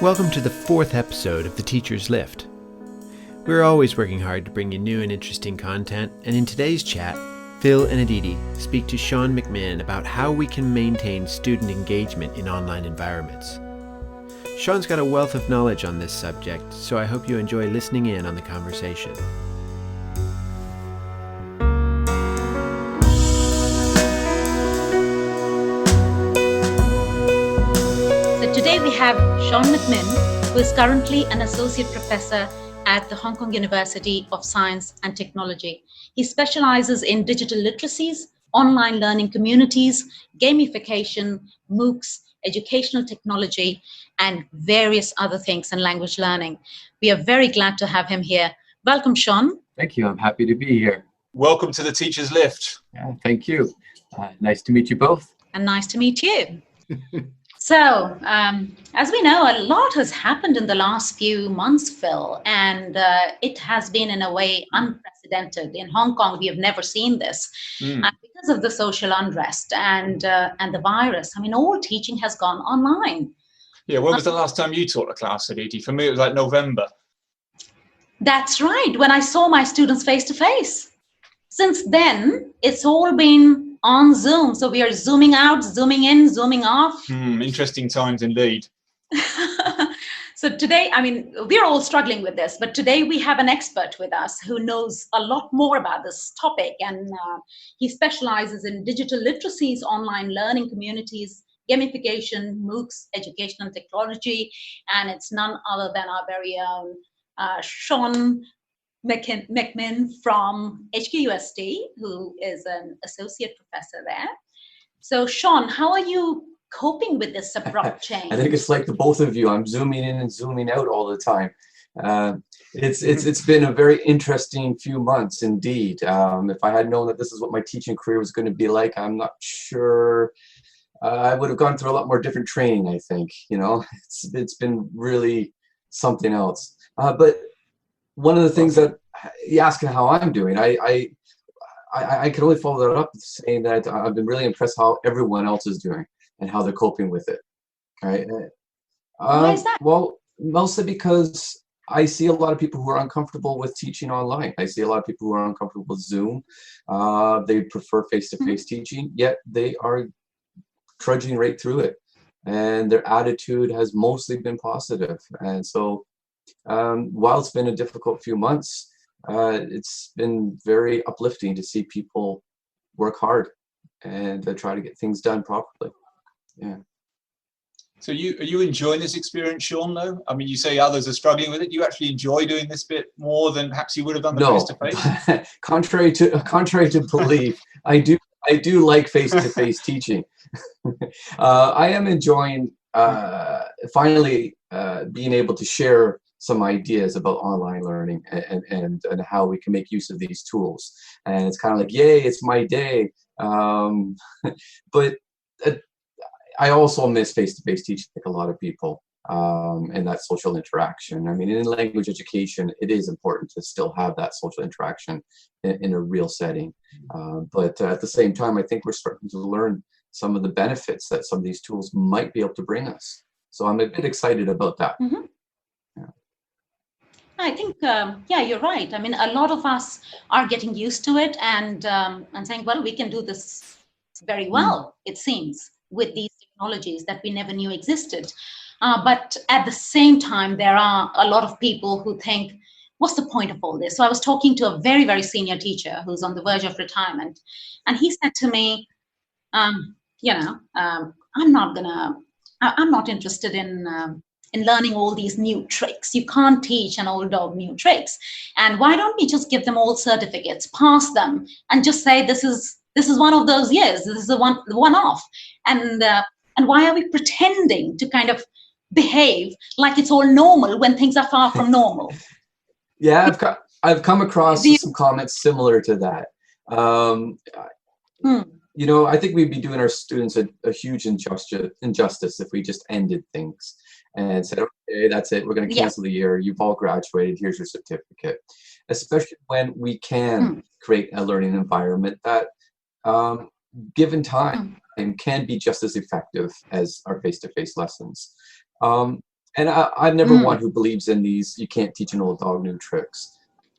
Welcome to the 4th episode of The Teacher's Lift. We're always working hard to bring you new and interesting content, and in today's chat, Phil and Aditi speak to Sean McMinn about how we can maintain student engagement in online environments. Sean's got a wealth of knowledge on this subject, so I hope you enjoy listening in on the conversation. Today we have Sean McMinn, who is currently an associate professor at the Hong Kong University of Science and Technology. He specializes in digital literacies, online learning communities, gamification, MOOCs, educational technology, and various other things in language learning. We are very glad to have him here. Welcome, Sean. Thank you. I'm happy to be here. Welcome to the Teacher's Lift. Yeah, thank you. Nice to meet you both. And nice to meet you. So, as we know, a lot has happened in the last few months, Phil, and it has been in a way unprecedented. In Hong Kong, we have never seen this because of the social unrest and the virus. I mean, all teaching has gone online. Yeah, when was the last time you taught a class, Aditi? For me, it was like November. That's right, when I saw my students face to face. Since then, it's all been on Zoom. So we are zooming out, zooming in, zooming off. Interesting times indeed. So today, I mean, we're all struggling with this, but today we have an expert with us who knows a lot more about this topic. And he specializes in digital literacies, online learning communities, gamification, MOOCs, educational technology. And it's none other than our very own Sean McMinn from HKUST, who is an associate professor there. So, Sean, how are you coping with this abrupt change? I think it's like the both of you. I'm zooming in and zooming out all the time. It's been a very interesting few months indeed. If I had known that this is what my teaching career was going to be like, I'm not sure. I would have gone through a lot more different training, I think. You know, it's been really something else. But one of the things that you ask how I'm doing, I can only follow that up with saying that I've been really impressed how everyone else is doing and how they're coping with it. Right? Why is that? Well, mostly because I see a lot of people who are uncomfortable with teaching online. I see a lot of people who are uncomfortable with Zoom. They prefer face-to-face teaching, yet they are trudging right through it. And their attitude has mostly been positive. And so while it's been a difficult few months, it's been very uplifting to see people work hard and try to get things done properly. Yeah. So are you enjoying this experience, Sean, though? I mean, you say others are struggling with it. Do you actually enjoy doing this bit more than perhaps you would have done the face-to-face? Contrary to belief, I do like face-to-face teaching. I am enjoying finally being able to share some ideas about online learning and how we can make use of these tools. And it's kind of like, yay, it's my day. But I also miss face-to-face teaching like a lot of people and that social interaction. I mean, in language education, it is important to still have that social interaction in a real setting. But at the same time, I think we're starting to learn some of the benefits that some of these tools might be able to bring us. So I'm a bit excited about that. Mm-hmm. I think, yeah, you're right. I mean, a lot of us are getting used to it and saying, well, we can do this very well, it seems, with these technologies that we never knew existed. But at the same time, there are a lot of people who think, what's the point of all this? So I was talking to a very, very senior teacher who's on the verge of retirement. And he said to me, I'm not interested in learning all these new tricks. You can't teach an old dog new tricks. And why don't we just give them all certificates, pass them, and just say this is one of those years. This is the one-off. And why are we pretending to kind of behave like it's all normal when things are far from normal? Yeah, I've come across some comments similar to that. You know, I think we'd be doing our students a huge injustice if we just ended things and said, okay, that's it. We're going to cancel the year. You've all graduated. Here's your certificate. Especially when we can create a learning environment that, given time, can be just as effective as our face-to-face lessons. And I'm never one who believes in these, you can't teach an old dog new tricks.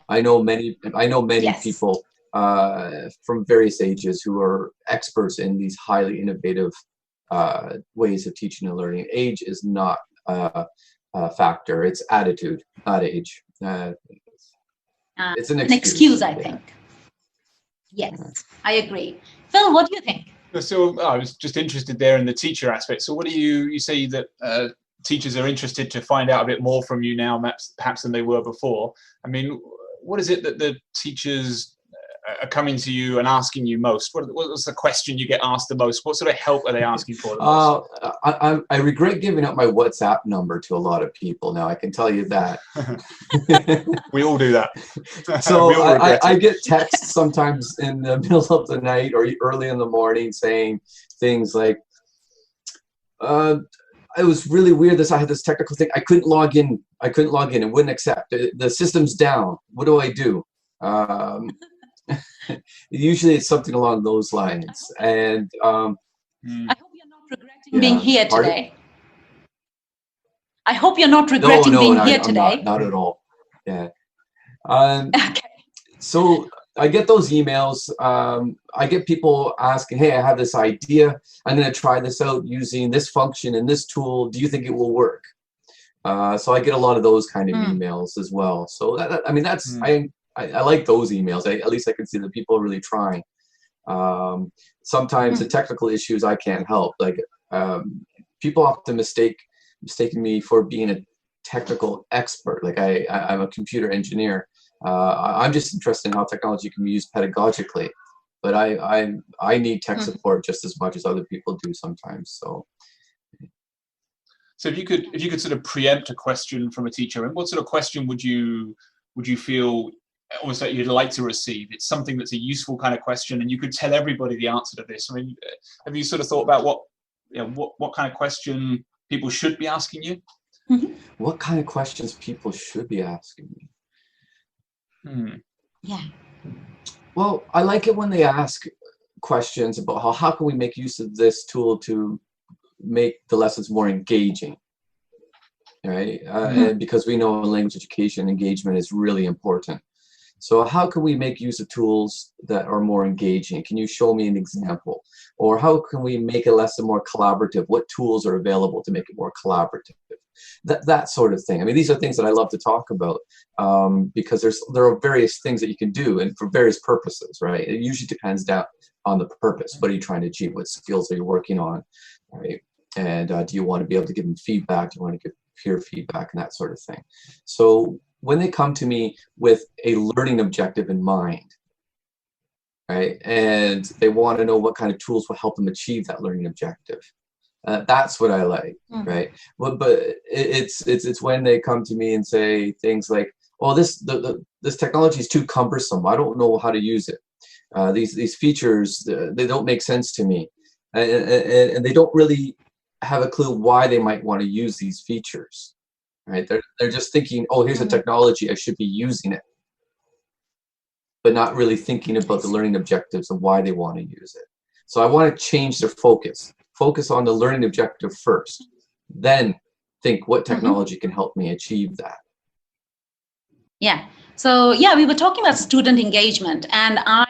I know many Yes. people from various ages who are experts in these highly innovative ways of teaching and learning. Age is not a factor. It's attitude, not age. It's an excuse, I think. Yes, I agree. Phil, what do you think? So I was just interested there in the teacher aspect. So what do you say that teachers are interested to find out a bit more from you now, perhaps than they were before? I mean, what is it that the teachers are coming to you and asking you most? What's the question you get asked the most? What sort of help are they asking for the most? I regret giving up my WhatsApp number to a lot of people now, I can tell you that. We all do that. So I get texts sometimes in the middle of the night or early in the morning saying things like, it was really weird I had this technical thing. I couldn't log in. It wouldn't accept. The system's down. What do I do? Usually it's something along those lines. And I hope you're not regretting being here today. I hope you're not regretting being here today. Not at all. Yeah. Okay. So I get those emails. I get people asking, hey, I have this idea. I'm going to try this out using this function and this tool. Do you think it will work? So I get a lot of those kind of emails as well. So I like those emails. At least I can see that people are really trying. Sometimes the technical issues I can't help. Like people often mistaken me for being a technical expert. Like I'm a computer engineer. I'm just interested in how technology can be used pedagogically, but I need tech support just as much as other people do sometimes. So if you could sort of preempt a question from a teacher, and what sort of question would you feel almost like you'd like to receive? It's something that's a useful kind of question, and you could tell everybody the answer to this. I mean, have you sort of thought about what kind of question people should be asking you? What kind of questions people should be asking me? Yeah. Well, I like it when they ask questions about how can we make use of this tool to make the lessons more engaging, right? And because we know in language education, engagement is really important. So how can we make use of tools that are more engaging? Can you show me an example? Or how can we make a lesson more collaborative? What tools are available to make it more collaborative? That sort of thing. I mean, these are things that I love to talk about because there are various things that you can do and for various purposes, right? It usually depends down on the purpose. What are you trying to achieve? What skills are you working on, right? And do you want to be able to give them feedback? Do you want to give peer feedback and that sort of thing? So when they come to me with a learning objective in mind, right, and they want to know what kind of tools will help them achieve that learning objective, that's what I like, right? But it's when they come to me and say things like, "Oh, this technology is too cumbersome. I don't know how to use it. These features they don't make sense to me," and they don't really have a clue why they might want to use these features. Right? They're just thinking, oh, here's a technology, I should be using it, but not really thinking about the learning objectives and why they want to use it. So I want to change their focus. Focus on the learning objective first, then think what technology can help me achieve that. Yeah. So yeah, we were talking about student engagement, and I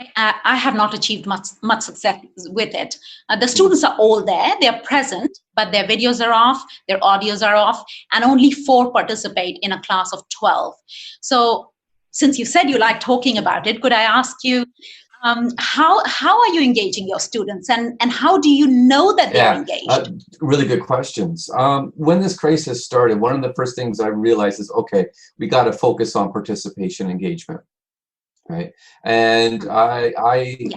have not achieved much success with it. The students are all there; they are present, but their videos are off, their audios are off, and only 4 participate in a class of 12. So, since you said you like talking about it, could I ask you how are you engaging your students, and how do you know that they're engaged? Really good questions. When this crisis started, one of the first things I realized is, okay, we got to focus on participation engagement, right? And I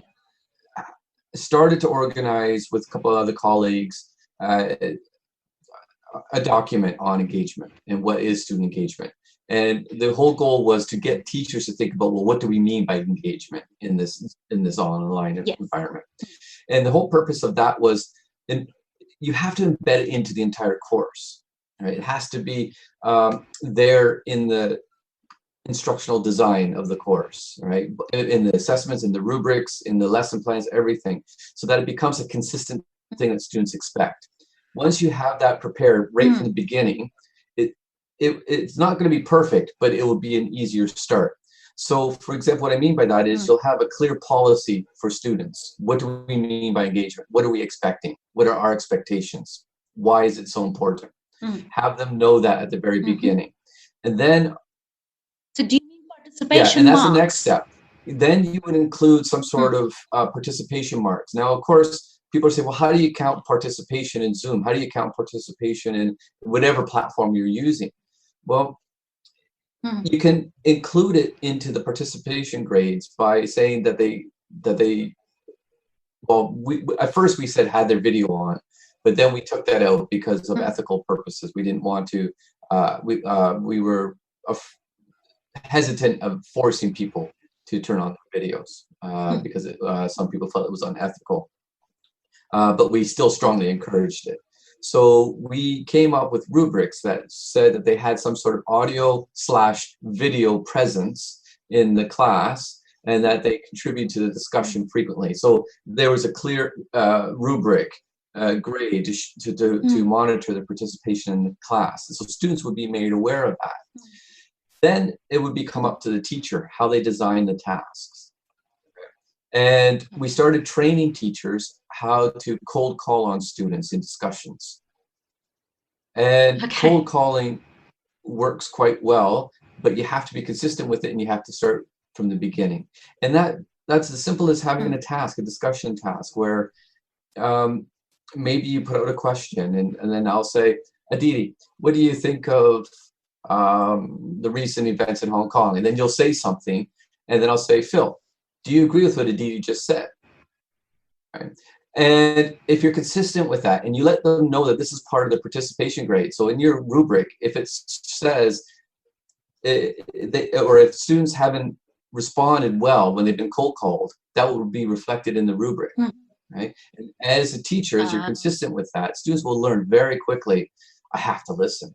started to organize with a couple of other colleagues a document on engagement and what is student engagement. And the whole goal was to get teachers to think about, well, what do we mean by engagement in this online environment? And the whole purpose of that was, you have to embed it into the entire course, right? It has to be there in the instructional design of the course, right? In the assessments, in the rubrics, in the lesson plans, everything, so that it becomes a consistent thing that students expect. Once you have that prepared right from the beginning, it's not going to be perfect, but it will be an easier start. So, for example, what I mean by that is you'll have a clear policy for students. What do we mean by engagement? What are we expecting? What are our expectations? Why is it so important? Have them know that at the very beginning. And then, so do you mean participation and that's marks? the next step. Then you would include some sort of participation marks. Now, of course, people say, well, how do you count participation in Zoom? How do you count participation in whatever platform you're using? Well, you can include it into the participation grades by saying that they well, at first we said had their video on, but then we took that out because of ethical purposes. We didn't want to, we were hesitant of forcing people to turn on videos because some people felt it was unethical. But we still strongly encouraged it. So we came up with rubrics that said that they had some sort of audio/video presence in the class and that they contribute to the discussion frequently. So there was a clear rubric grade to monitor the participation in the class. So students would be made aware of that. Then it would become up to the teacher how they design the tasks. And we started training teachers how to cold call on students in discussions. And cold calling works quite well, but you have to be consistent with it and you have to start from the beginning. And that's as simple as having a task, a discussion task, where maybe you put out a question and then I'll say, Aditi, what do you think of the recent events in Hong Kong? And then you'll say something, and then I'll say, Phil, do you agree with what Aditi just said? Right. And if you're consistent with that and you let them know that this is part of the participation grade, so in your rubric, if it says, or if students haven't responded well when they've been cold called, that will be reflected in the rubric, right? And as a teacher, as you're consistent with that, students will learn very quickly, I have to listen.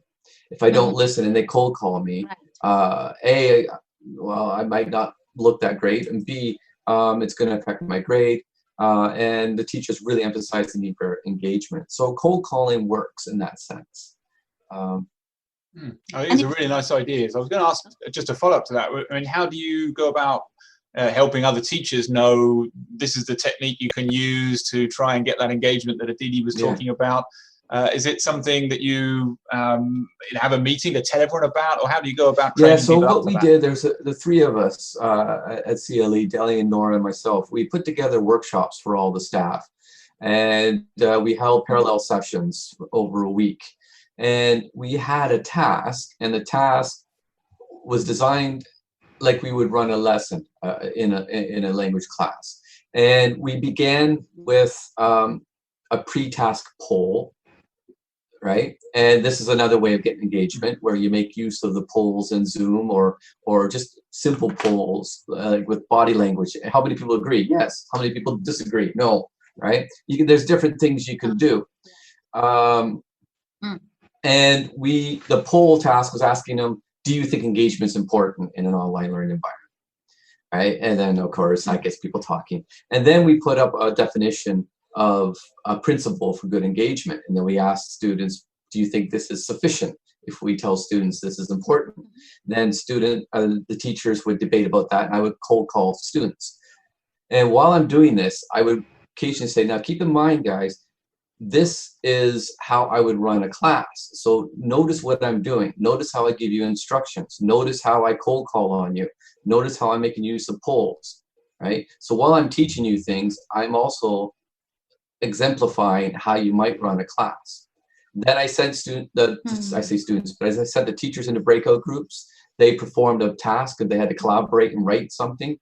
If I don't listen and they cold call me, A, well, I might not look that great, and B, it's going to affect my grade. And the teachers really emphasize the need for engagement. So cold calling works in that sense. I think it's a really nice idea. So I was going to ask, just a follow-up to that, I mean, how do you go about helping other teachers know this is the technique you can use to try and get that engagement that Aditi was talking about? Is it something that you have a meeting to tell everyone about, or how do you go about training people? So what we did, there's the three of us at CLE, Deli and Nora and myself, we put together workshops for all the staff. And we held parallel sessions over a week. And we had a task, and the task was designed like we would run a lesson in a language class. And we began with a pre-task poll, right? And this is another way of getting engagement, where you make use of the polls in Zoom or just simple polls like with body language. How many people agree? Yes. How many people disagree? No. Right? There's different things you can do. And the poll task was asking them, do you think engagement is important in an online learning environment? Right? And then, of course, that gets people talking. And then we put up a definition of a principle for good engagement. And then we asked students, do you think this is sufficient? If we tell students this is important, then the teachers would debate about that, and I would cold call students. And while I'm doing this, I would occasionally say, now keep in mind, guys, this is how I would run a class. So notice what I'm doing. Notice how I give you instructions. Notice how I cold call on you. Notice how I'm making use of polls, right? So while I'm teaching you things, I'm also exemplifying how you might run a class. Then I sent I say students, but as I said, the teachers into breakout groups, they performed a task and they had to collaborate and write something.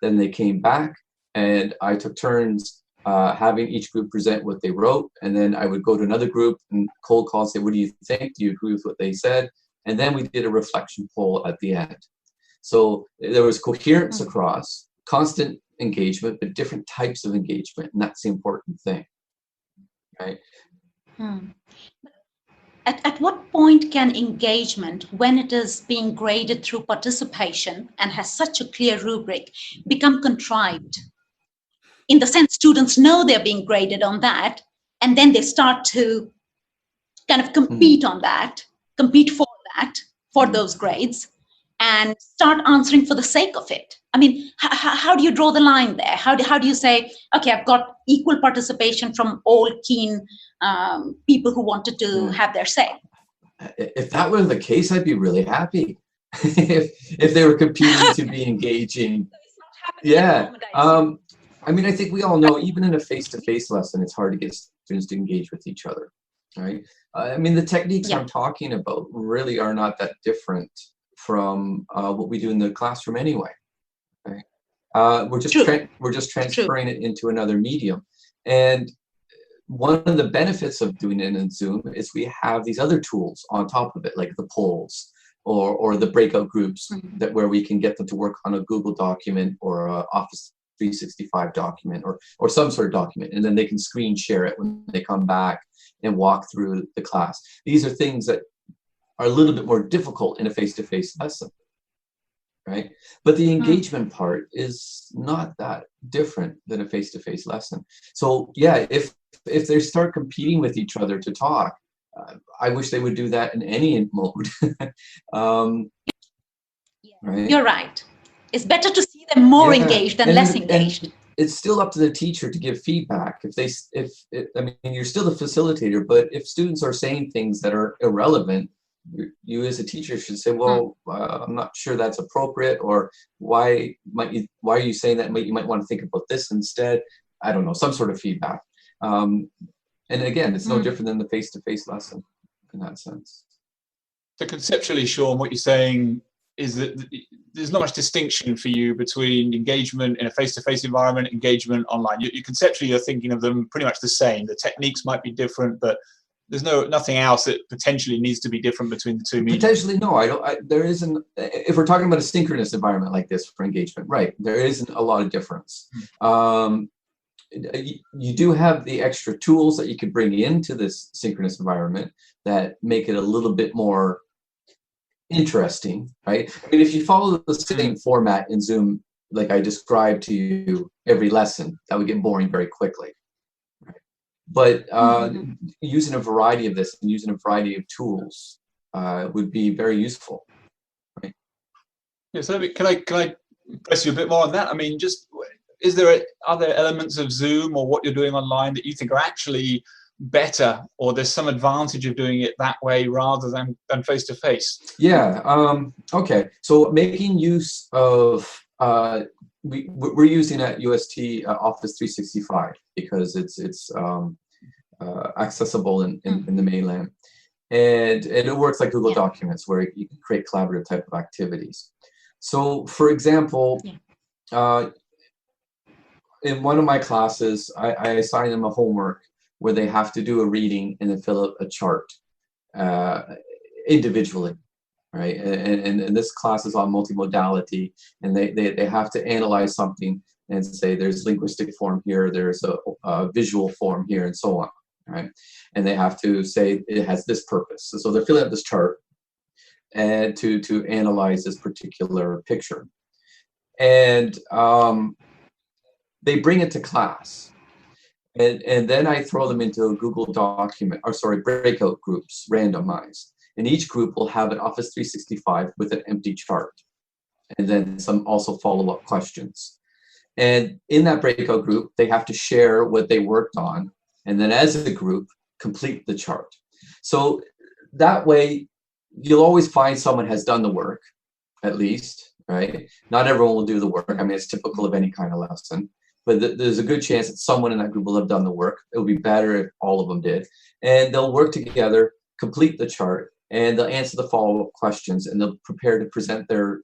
Then they came back and I took turns having each group present what they wrote, and then I would go to another group and cold call and say, what do you think? Do you agree with what they said? And then we did a reflection poll at the end. So there was coherence across, constant engagement, but different types of engagement, and that's the important thing, right? At what point can engagement, when it is being graded through participation and has such a clear rubric, become contrived? In the sense, students know they're being graded on that, and then they start to kind of compete on that, compete for that, for those grades and start answering for the sake of it? I mean, how do you draw the line there? How do you say, okay, I've got equal participation from all keen people who wanted to have their say? If that were the case, I'd be really happy. if they were competing to be engaging. Yeah. I mean, I think we all know, even in a face-to-face lesson, it's hard to get students to engage with each other, right? I mean, the techniques I'm talking about really are not that different from what we do in the classroom anyway. Right? We're just transferring it into another medium. And one of the benefits of doing it in Zoom is we have these other tools on top of it, like the polls or the breakout groups that where we can get them to work on a Google document or a Office 365 document or some sort of document, and then they can screen share it when they come back and walk through the class. These are things that are a little bit more difficult in a face-to-face lesson, right? But the engagement part is not that different than a face-to-face lesson. So yeah, if they start competing with each other to talk, I wish they would do that in any mode. Right? You're right. It's better to see them more engaged than less engaged. And it's still up to the teacher to give feedback. I mean, you're still the facilitator, but if students are saying things that are irrelevant, you as a teacher should say, well, I'm not sure that's appropriate, or why are you saying that? You might want to think about this instead. I don't know, some sort of feedback. And again, it's no different than the face-to-face lesson in that sense. So conceptually, Sean, what you're saying is that there's not much distinction for you between engagement in a face-to-face environment, engagement online. You conceptually, you're thinking of them pretty much the same. The techniques might be different, but there's nothing else that potentially needs to be different between the two mediums. Potentially, no. There isn't. If we're talking about a synchronous environment like this for engagement, right? There isn't a lot of difference. You do have the extra tools that you could bring into this synchronous environment that make it a little bit more interesting, right? I mean, if you follow the same format in Zoom, like I described to you every lesson, that would get boring very quickly. Right? But using a variety of this and using a variety of tools would be very useful. Right? Yeah. So can I press you a bit more on that? I mean, just are there elements of Zoom or what you're doing online that you think are actually better, or there's some advantage of doing it that way rather than face to face? Yeah. Okay. So making use of we're using at UST Office 365 because it's accessible in the mainland, and it works like Google Documents where you can create collaborative type of activities. So, for example, in one of my classes, I assign them a homework where they have to do a reading and then fill out a chart individually, right? And this class is on multimodality, and they have to analyze something and say there's linguistic form here, there's a visual form here, and so on, right? And they have to say it has this purpose. So they're filling out this chart and to analyze this particular picture. And they bring it to class. And then I throw them into a Google document, breakout groups, randomized. And each group will have an Office 365 with an empty chart. And then some also follow-up questions. And in that breakout group, they have to share what they worked on. And then as a group, complete the chart. So that way, you'll always find someone has done the work, at least, right? Not everyone will do the work. I mean, it's typical of any kind of lesson. But there's a good chance that someone in that group will have done the work. It would be better if all of them did. And they'll work together, complete the chart, and they'll answer the follow-up questions, and they'll prepare to present their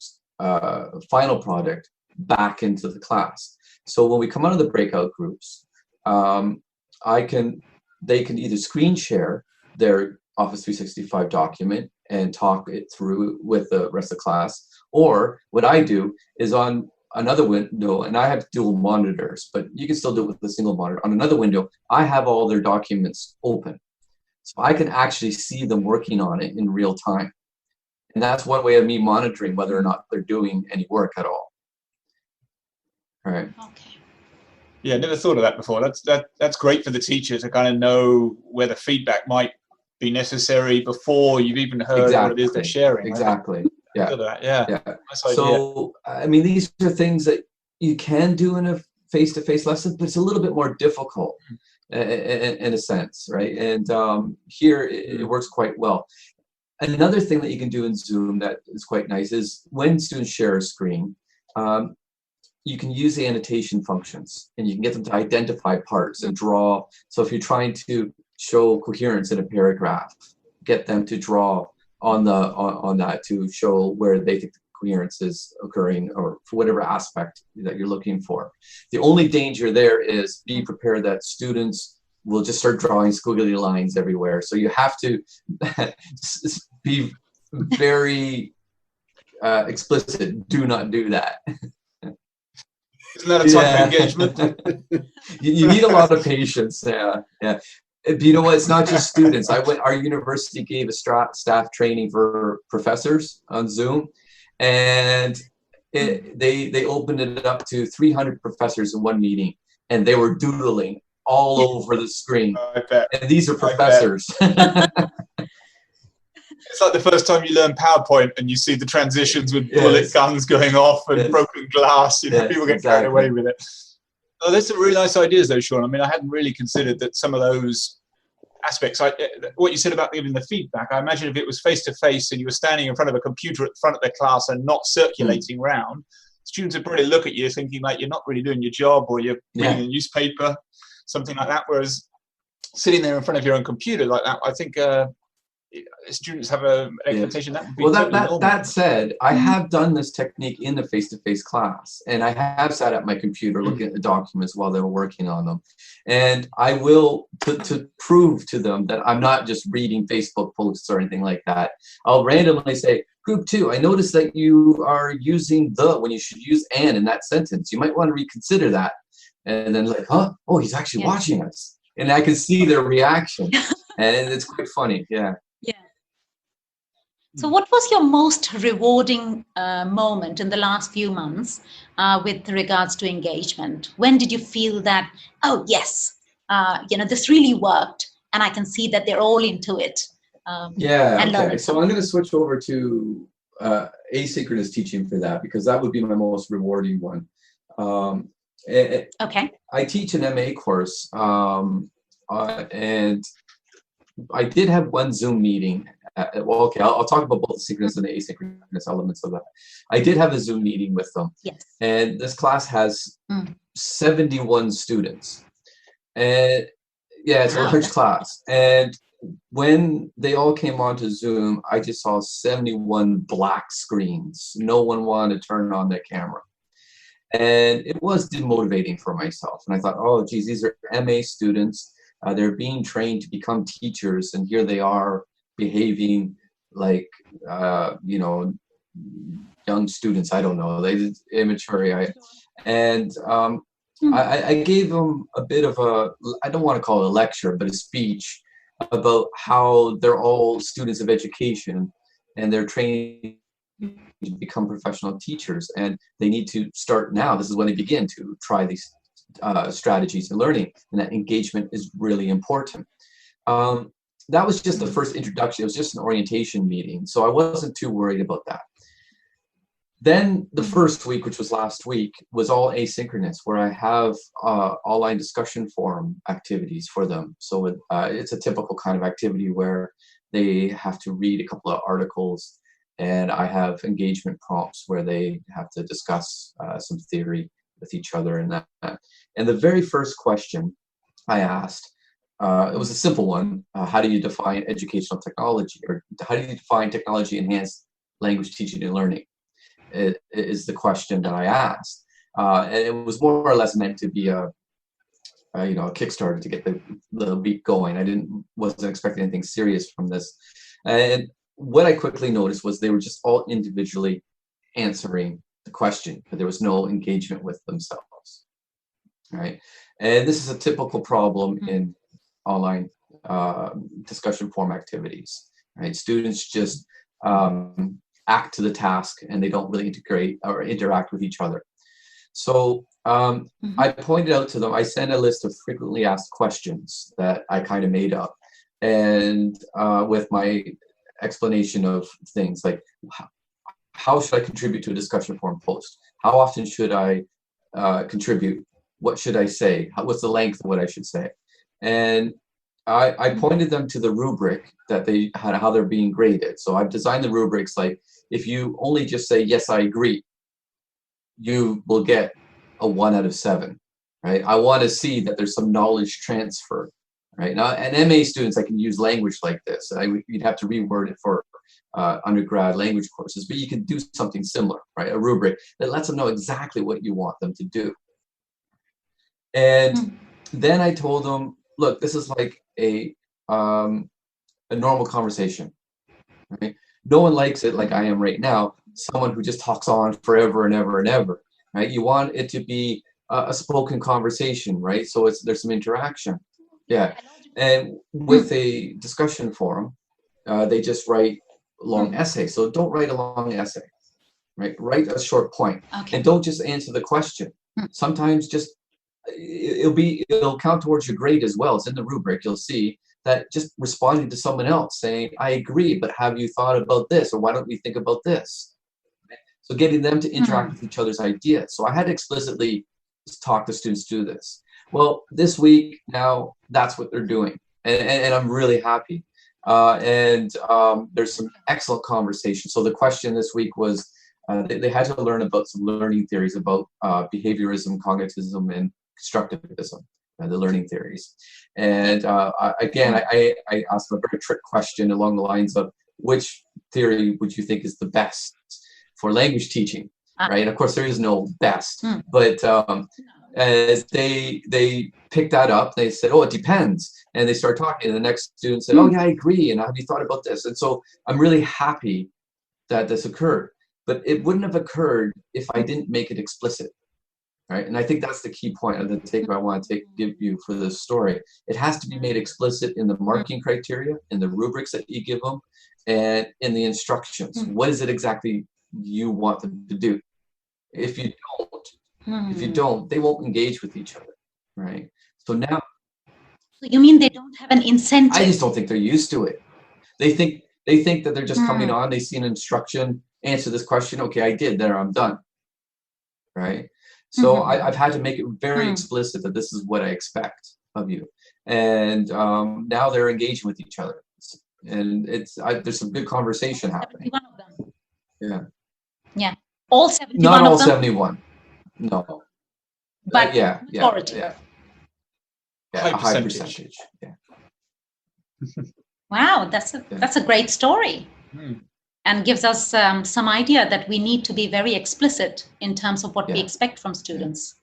final product back into the class. So when we come out of the breakout groups, they can either screen share their Office 365 document and talk it through with the rest of the class, or what I do is on another window, and I have dual monitors, but you can still do it with a single monitor. On another window, I have all their documents open. So I can actually see them working on it in real time. And that's one way of me monitoring whether or not they're doing any work at all. All right. Okay. Yeah, never thought of that before. That's great for the teacher to kind of know where the feedback might be necessary before you've even heard what it is they're sharing. Exactly. Yeah. Yeah. Yeah. So, I mean, these are things that you can do in a face-to-face lesson, but it's a little bit more difficult in a sense, right? And here it works quite well. Another thing that you can do in Zoom that is quite nice is when students share a screen, you can use the annotation functions, and you can get them to identify parts and draw. So if you're trying to show coherence in a paragraph, get them to draw on that to show where they think the coherence is occurring, or for whatever aspect that you're looking for. The only danger there is be prepared that students will just start drawing squiggly lines everywhere. So you have to be very explicit. Do not do that. Isn't that a type of engagement? You need a lot of patience. Yeah. You know what? It's not just students. Our university gave a staff training for professors on Zoom, and they opened it up to 300 professors in one meeting, and they were doodling all over the screen. I bet. And these are professors. It's like the first time you learn PowerPoint and you see the transitions with bullet guns going off and broken glass. People get carried away with it. Oh, there's some really nice ideas though, Sean. I mean, I hadn't really considered that some of those aspects. What you said about giving the feedback, I imagine if it was face-to-face and you were standing in front of a computer at the front of the class and not circulating round, students would probably look at you thinking like you're not really doing your job, or you're reading a newspaper, something like that. Whereas sitting there in front of your own computer like that, I think students have an expectation that would be that said, I have done this technique in the face-to-face class, and I have sat at my computer looking at the documents while they were working on them, and I will to prove to them that I'm not just reading Facebook posts or anything like that. I'll randomly say, group 2, I noticed that you are using the when you should use and in that sentence. You might want to reconsider that. And then like, huh? Oh, he's actually watching us, and I can see their reaction, and it's quite funny. Yeah. So what was your most rewarding moment in the last few months with regards to engagement? When did you feel that, oh, yes, this really worked, and I can see that they're all into it? Okay. So I'm going to switch over to asynchronous teaching for that, because that would be my most rewarding one. Okay. I teach an MA course, and I did have one Zoom meeting. I'll talk about both the synchronous and the asynchronous elements of that. I did have a Zoom meeting with them. Yes. And this class has 71 students. And it's a large class. And when they all came onto Zoom, I just saw 71 black screens. No one wanted to turn on their camera. And it was demotivating for myself. And I thought, oh, geez, these are MA students. They're being trained to become teachers, and here they are behaving like, young students. I don't know, they immature. I gave them a bit of I don't want to call it a lecture, but a speech about how they're all students of education, and they're trained to become professional teachers, and they need to start now. This is when they begin to try these strategies in learning, and that engagement is really important. That was just the first introduction. It was just an orientation meeting, so I wasn't too worried about that. Then the first week, which was last week, was all asynchronous, where I have online discussion forum activities for them. So it's a typical kind of activity where they have to read a couple of articles, and I have engagement prompts where they have to discuss some theory with each other and that. And the very first question I asked, it was a simple one. How do you define educational technology, or how do you define technology-enhanced language teaching and learning? It is the question that I asked. And it was more or less meant to be a Kickstarter to get the week going. I wasn't expecting anything serious from this. And what I quickly noticed was they were just all individually answering the question, but there was no engagement with themselves. Right? And this is a typical problem in online discussion forum activities. Right? Students just act to the task, and they don't really integrate or interact with each other. So I pointed out to them, I sent a list of frequently asked questions that I kind of made up. and with my explanation of things like how should I contribute to a discussion forum post? How often should I contribute? What should I say? What's the length of what I should say? And I pointed them to the rubric that they had, how they're being graded. So I've designed the rubrics like, if you only just say, yes, I agree, you will get a 1 out of 7, right? I want to see that there's some knowledge transfer, right? Now, and MA students, I can use language like this. You'd have to reword it for undergrad language courses, but you can do something similar, right? A rubric that lets them know exactly what you want them to do. And then I told them, look, this is like a normal conversation, right? No one likes it like I am right now, someone who just talks on forever and ever and ever, right? You want it to be a spoken conversation, right? So there's some interaction. Yeah. And with a discussion forum, they just write long essay. So don't write a long essay, right? Write a short point. Okay. And don't just answer the question. Sometimes just it'll count towards your grade as well. It's in the rubric. You'll see that just responding to someone else saying, I agree, but have you thought about this? Or why don't we think about this? So getting them to interact with each other's ideas. So I had to explicitly talk to students to do this. Well, this week now, that's what they're doing. And I'm really happy. There's some excellent conversation. So the question this week was, they had to learn about some learning theories about behaviorism, cognitivism, and constructivism, the learning theories. And again, I asked them a very trick question along the lines of, which theory would you think is the best for language teaching, right? And of course, there is no best, but as they picked that up, they said, oh, it depends. And they started talking, and the next student said, oh, yeah, I agree. And have you thought about this? And so I'm really happy that this occurred. But it wouldn't have occurred if I didn't make it explicit, right? And I think that's the key point of the takeaway I want to give you for this story. It has to be made explicit in the marking criteria, in the rubrics that you give them, and in the instructions. What is it exactly you want them to do? If you don't, they won't engage with each other, right? So now, so you mean they don't have an incentive? I just don't think they're used to it. They think that they're just coming on. They see an instruction. Answer this question. Okay, I did. There, I'm done. Right. So I've had to make it very explicit that this is what I expect of you. And now they're engaging with each other, and there's some good conversation happening. 71 of them. Yeah. Yeah. All 71 Not all of them? 71. No. But yeah. majority. Yeah. High A high percentage. percentage. Yeah. Wow, that's a great story. And gives us some idea that we need to be very explicit in terms of what we expect from students.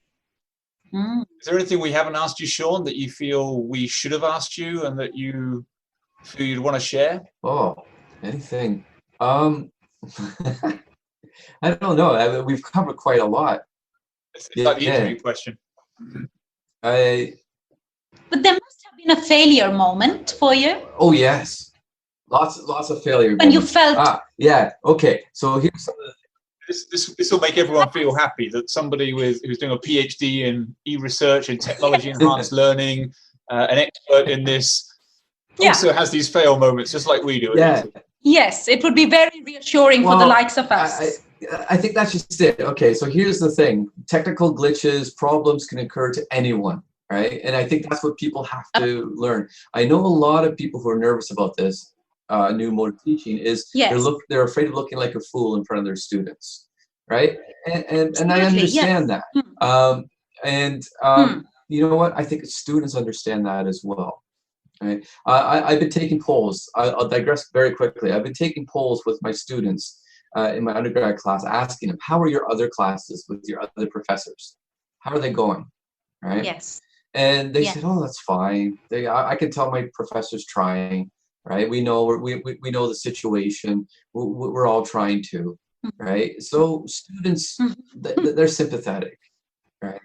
Is there anything we haven't asked you, Sean, that you feel we should have asked you and that you feel you'd want to share? Oh, anything. I don't know. We've covered quite a lot. It's like the interview question. But there must have been a failure moment for you. Oh, yes. Lots of failure. When you felt... yeah. Okay. So here's some of the This will make everyone feel happy that somebody who's doing a PhD in e-research and technology enhanced learning, an expert in this, also has these fail moments just like we do. Yeah. Yes, it would be very reassuring for the likes of us. I think that's just it. Okay, so here's the thing. Technical glitches, problems can occur to anyone, right? And I think that's what people have to learn. I know a lot of people who are nervous about this new mode of teaching is they're afraid of looking like a fool in front of their students, right? And I understand that. You know what? I think students understand that as well. Right? I've been taking polls. I'll digress very quickly. I've been taking polls with my students in my undergrad class, asking them, how are your other classes with your other professors? How are they going? Right? Yes. And they said, oh, that's fine. I can tell my professor's trying. Right? We know we know the situation. We're all trying to. Right? So students, they're sympathetic. Right?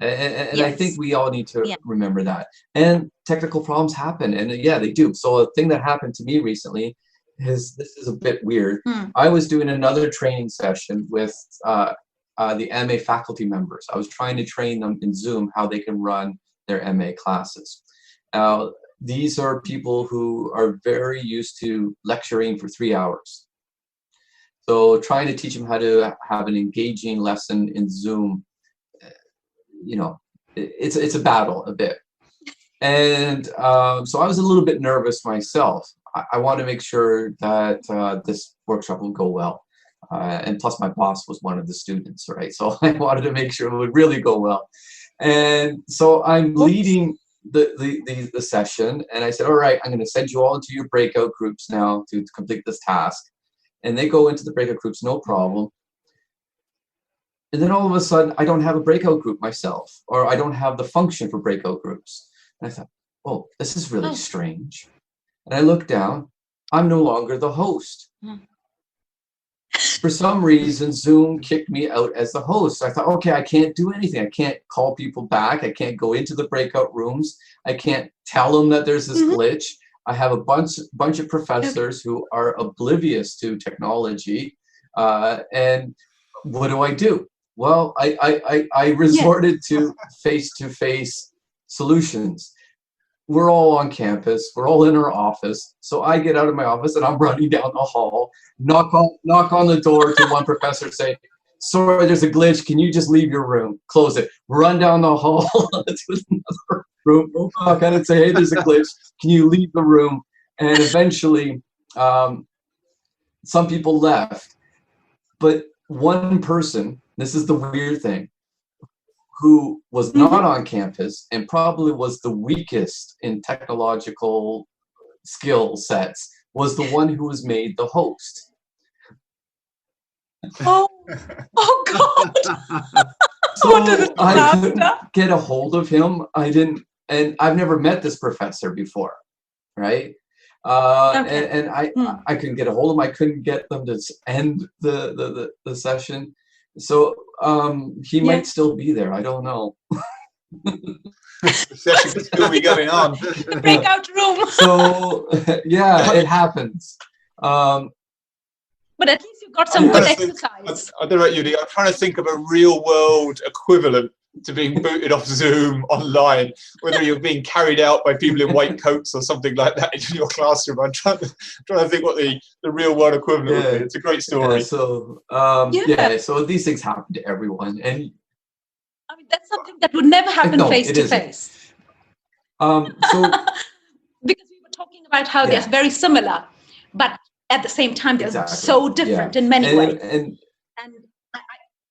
And I think we all need to remember that. And technical problems happen, and they do. So a thing that happened to me recently is, this is a bit weird. I was doing another training session with the MA faculty members. I was trying to train them in Zoom how they can run their MA classes. Now, these are people who are very used to lecturing for 3 hours. So trying to teach them how to have an engaging lesson in Zoom, you know, it's a battle a bit. And so I was a little bit nervous myself. I want to make sure that this workshop will go well. And plus my boss was one of the students, right? So I wanted to make sure it would really go well. And so I'm leading the session, and I said, all right, I'm going to send you all into your breakout groups now to complete this task. And they go into the breakout groups, no problem. And then all of a sudden, I don't have a breakout group myself, or I don't have the function for breakout groups. And I thought, oh, this is really strange. And I looked down, I'm no longer the host. For some reason, Zoom kicked me out as the host. I thought, okay, I can't do anything. I can't call people back. I can't go into the breakout rooms. I can't tell them that there's this glitch. I have a bunch of professors who are oblivious to technology. And what do? Well, I resorted to face-to-face solutions. We're all on campus. We're all in our office. So I get out of my office and I'm running down the hall, knock on the door to one professor, say, sorry, there's a glitch. Can you just leave your room? Close it. Run down the hall to another room. Knock on and say, hey, there's a glitch. Can you leave the room? And eventually, some people left. But one person, this is the weird thing, who was not on campus and probably was the weakest in technological skill sets, was the one who was made the host. Oh God! So I couldn't get a hold of him. And I've never met this professor before, right? And I couldn't get a hold of him. I couldn't get them to end the session. So he might still be there. I don't know. The session could still be going on. The breakout room. So yeah, it happens. But at least you got some good exercise. I don't know about you, Aditi. I'm trying to think of a real world equivalent to being booted off Zoom online, whether you're being carried out by people in white coats or something like that in your classroom. I'm trying to think what the real world equivalent would be. It's a great story. Yeah, so so these things happen to everyone, and I mean that's something that would never happen face to face. So because we were talking about how they're very similar, but at the same time they're so different in many ways. And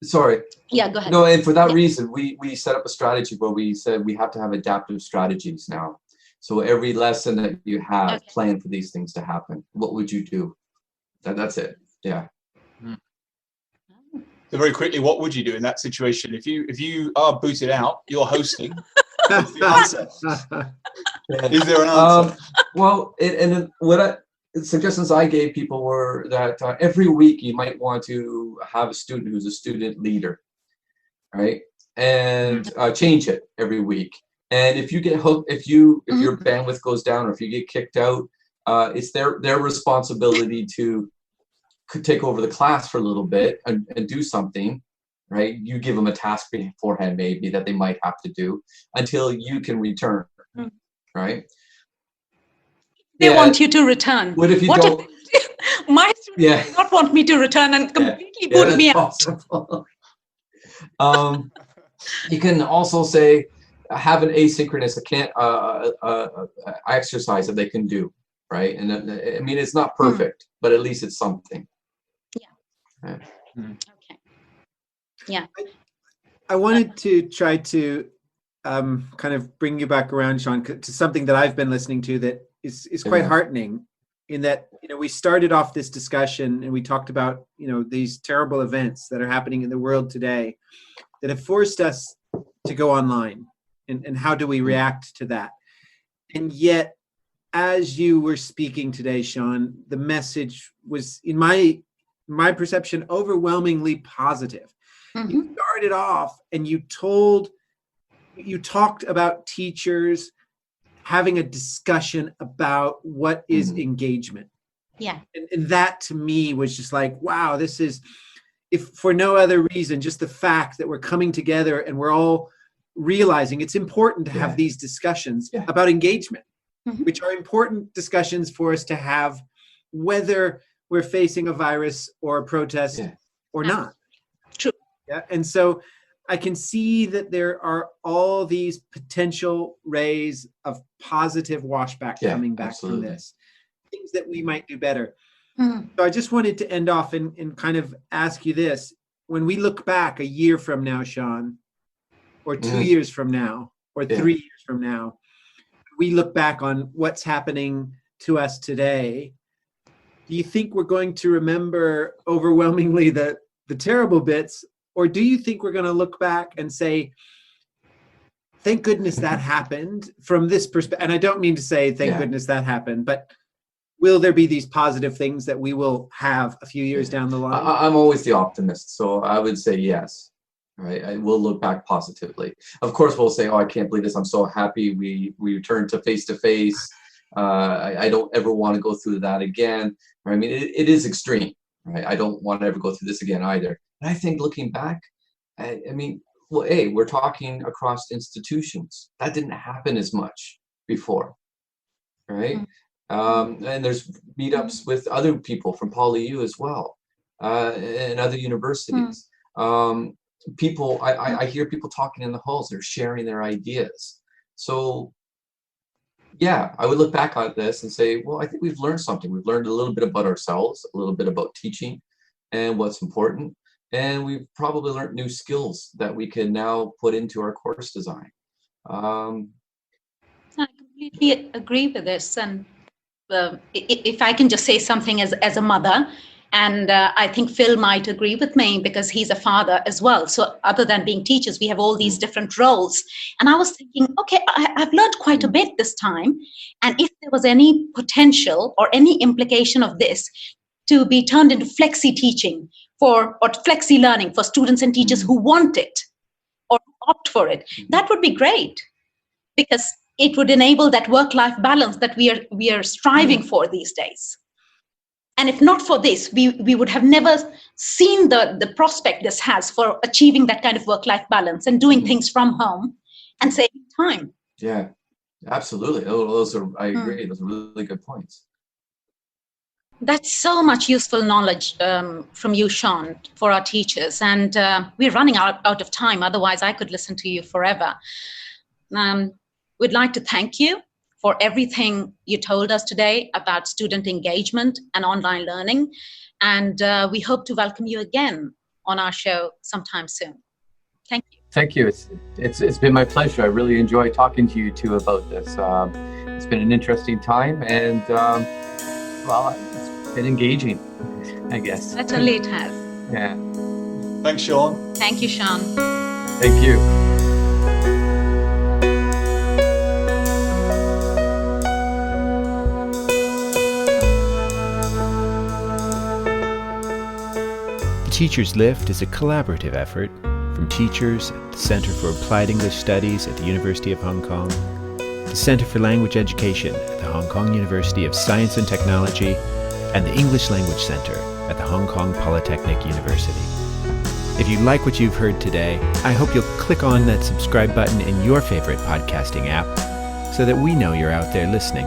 sorry. Yeah, go ahead. No, and for that reason, we set up a strategy where we said we have to have adaptive strategies now. So every lesson that you have, plan for these things to happen. What would you do? That's it. Yeah. So very quickly, what would you do in that situation? If you are booted out, you're hosting. What's the answer? Is there an answer? Well, suggestions I gave people were that every week you might want to have a student who's a student leader, right? And change it every week. And if you get hooked, if your bandwidth goes down, or if you get kicked out, it's their responsibility to take over the class for a little bit and do something, right? You give them a task beforehand, maybe that they might have to do until you can return, right? They want you to return. What if you don't? My students do not want me to return and completely boot me out. You can also say, have an asynchronous exercise that they can do, right? And I mean, it's not perfect, but at least it's something. Yeah. Okay. Yeah. I wanted to try to kind of bring you back around, Sean, to something that I've been listening to that is quite heartening, in that, we started off this discussion and we talked about, these terrible events that are happening in the world today that have forced us to go online, and how do we react to that? And yet, as you were speaking today, Sean, the message was, in my perception, overwhelmingly positive. You started off and you talked about teachers having a discussion about what is engagement. Yeah. And that to me was just like, wow, this is, if for no other reason, just the fact that we're coming together and we're all realizing it's important to have these discussions about engagement. Mhm. which are important discussions for us to have, whether we're facing a virus or a protest Yeah. or not. True. Yeah. And so I can see that there are all these potential rays of positive washback Yeah, coming back absolutely. from this, things that we might do better. Mhm. So I just wanted to end off and kind of ask you this. When we look back a year from now, Sean, or 2 Mhm. years from now, or Yeah. 3 years from now, we look back on what's happening to us today, do you think we're going to remember overwhelmingly the terrible bits, or do you think we're going to look back and say, thank goodness that happened from this perspective? And I don't mean to say thank Yeah. goodness that happened, but will there be these positive things that we will have a few years down the line? I'm always the optimist, so I would say yes. Right, I will look back positively. Of course, we'll say, "Oh, I can't believe this! I'm so happy we returned to face to face. I don't ever want to go through that again." I mean, it is extreme, right? I don't want to ever go through this again either. And I think looking back, I mean, well, hey, we're talking across institutions. That didn't happen as much before, right? And there's meetups with other people from PolyU as well, and other universities. People, I hear people talking in the halls. They're sharing their ideas. So, yeah, I would look back on this and say, well, I think we've learned something. We've learned a little bit about ourselves, a little bit about teaching and what's important. And we've probably learned new skills that we can now put into our course design. I completely agree with this. And if I can just say something as a mother, and I think Phil might agree with me because he's a father as well. So other than being teachers, we have all these different roles. And I was thinking, okay, I've learned quite a bit this time. And if there was any potential or any implication of this to be turned into flexi teaching or flexi learning for students and teachers who want it or opt for it, that would be great, because it would enable that work-life balance that we are striving for these days. And if not for this, we would have never seen the prospect this has for achieving that kind of work-life balance and doing things from home and saving time. Yeah, absolutely. Those are, I agree. Those are really good points. That's so much useful knowledge from you, Sean, for our teachers. And we're running out of time. Otherwise, I could listen to you forever. We'd like to thank you for everything you told us today about student engagement and online learning. And we hope to welcome you again on our show sometime soon. Thank you. Thank you. It's been my pleasure. I really enjoy talking to you two about this. It's been an interesting time, and well, it's been engaging, I guess. Certainly it has. Yeah. Thanks, Sean. Thank you, Sean. Thank you. The Teachers Lift is a collaborative effort from teachers at the Center for Applied English Studies at the University of Hong Kong, the Center for Language Education at the Hong Kong University of Science and Technology, and the English Language Center at the Hong Kong Polytechnic University. If you like what you've heard today, I hope you'll click on that subscribe button in your favorite podcasting app so that we know you're out there listening.